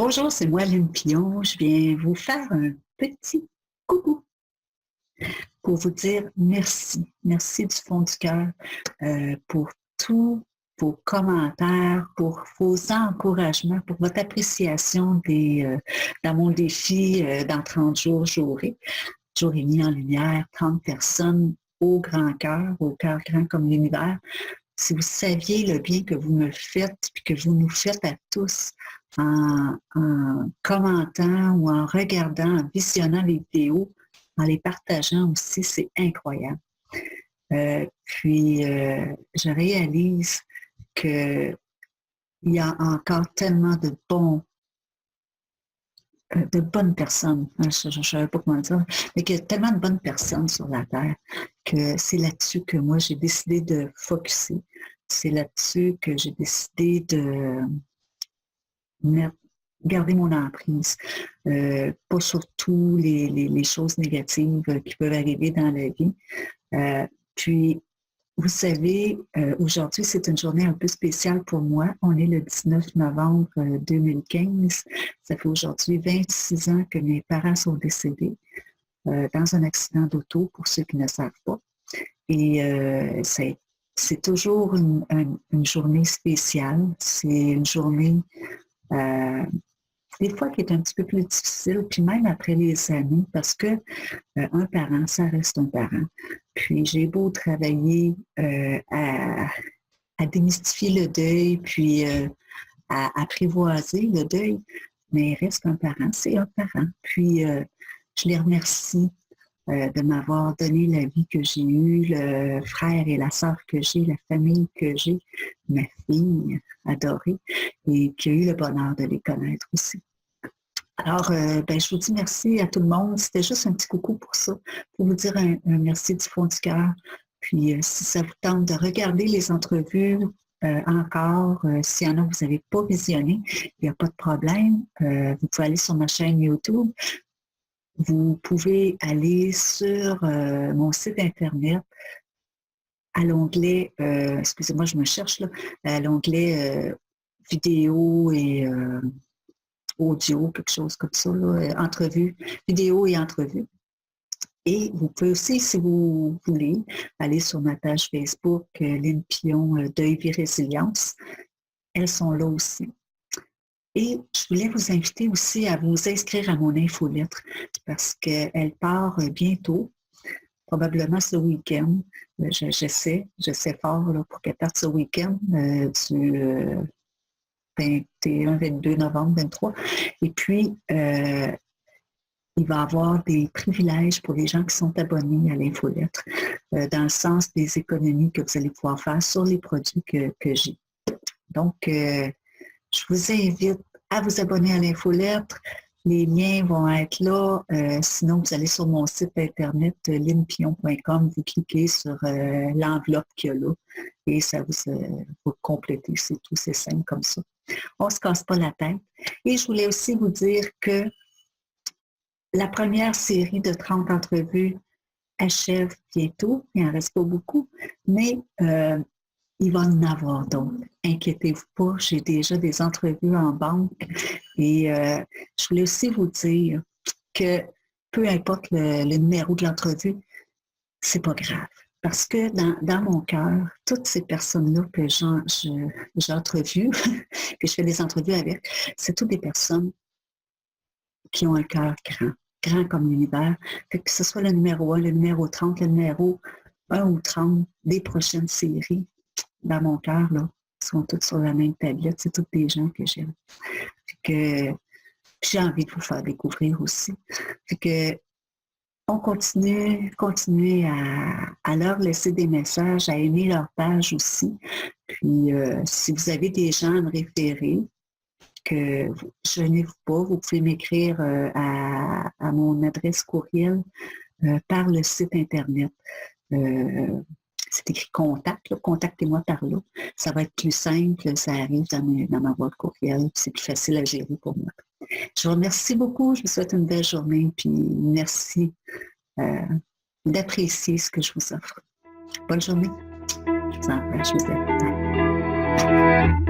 Bonjour, c'est moi Lynne Pion. Je viens vous faire un petit coucou pour vous dire merci. Merci du fond du cœur pour tous vos commentaires, pour vos encouragements, pour votre appréciation dans mon défi dans 30 jours, j'aurai mis en lumière 30 personnes au cœur grand comme l'univers. Si vous saviez le bien que vous me faites et que vous nous faites à tous en commentant ou en regardant, en visionnant les vidéos, en les partageant aussi, c'est incroyable. Je réalise qu'il y a encore tellement de bonnes personnes, je ne savais pas comment dire, mais qu'il y a tellement de bonnes personnes sur la Terre que c'est là-dessus que moi j'ai décidé de focusser. C'est là-dessus que j'ai décidé de garder mon emprise, pas surtout les choses négatives qui peuvent arriver dans la vie. Puis, vous savez, aujourd'hui, c'est une journée un peu spéciale pour moi. On est le 19 novembre 2015. Ça fait aujourd'hui 26 ans que mes parents sont décédés dans un accident d'auto, pour ceux qui ne savent pas. Et c'est toujours une journée spéciale. C'est une journée, des fois, qui est un petit peu plus difficile, puis même après les années, parce que un parent, ça reste un parent. Puis j'ai beau travailler à démystifier le deuil, puis à apprivoiser le deuil, mais il reste un parent, c'est un parent. Puis je les remercie de m'avoir donné la vie que j'ai eue, le frère et la sœur que j'ai, la famille que j'ai, ma fille adorée, et qui a eu le bonheur de les connaître aussi. Alors, je vous dis merci à tout le monde. C'était juste un petit coucou pour ça, pour vous dire un merci du fond du cœur. Puis, si ça vous tente de regarder les entrevues encore, s'il y en a que vous n'avez pas visionné, il n'y a pas de problème. Vous pouvez aller sur ma chaîne YouTube. Vous pouvez aller sur mon site Internet à l'onglet, excusez-moi, je me cherche là, à l'onglet vidéo et audio, quelque chose comme ça, là, entrevue, vidéo et entrevue. Et vous pouvez aussi, si vous voulez, aller sur ma page Facebook, Lynne Pion, Deuil Vie Résilience. Elles sont là aussi. Et je voulais vous inviter aussi à vous inscrire à mon infolettre parce qu'elle part bientôt, probablement ce week-end. J'essaie fort là, pour qu'elle parte ce week-end du 21, 22 novembre, 23. Et puis, il va y avoir des privilèges pour les gens qui sont abonnés à l'infolettre, dans le sens des économies que vous allez pouvoir faire sur les produits que j'ai. Donc, je vous invite à vous abonner à l'infolettre. Les liens vont être là. Sinon, vous allez sur mon site internet lynnepion.com, vous cliquez sur l'enveloppe qu'il y a là et ça vous complétez. C'est tout, c'est simple comme ça. On ne se casse pas la tête. Et je voulais aussi vous dire que la première série de 30 entrevues achève bientôt. Il n'en reste pas beaucoup, mais il va en avoir d'autres. Inquiétez-vous pas, j'ai déjà des entrevues en banque. Et je voulais aussi vous dire que peu importe le numéro de l'entrevue, c'est pas grave. Parce que dans mon cœur, toutes ces personnes-là que j'entrevues, que je fais des entrevues avec, c'est toutes des personnes qui ont un cœur grand comme l'univers. Que ce soit le numéro 1, le numéro 30, le numéro 1 ou 30 des prochaines séries, dans mon cœur, là, sont toutes sur la même tablette. C'est toutes des gens que j'aime. Que j'ai envie de vous faire découvrir aussi. Fait que on continue à leur laisser des messages, à aimer leur page aussi. Puis, si vous avez des gens à me référer, que gênez-vous pas, vous pouvez m'écrire à mon adresse courriel par le site Internet. C'est écrit contact, là, contactez-moi par là. Ça va être plus simple, ça arrive dans ma boîte courriel, c'est plus facile à gérer pour moi. Je vous remercie beaucoup, je vous souhaite une belle journée, puis merci d'apprécier ce que je vous offre. Bonne journée. Je vous embrasse, je vous aime.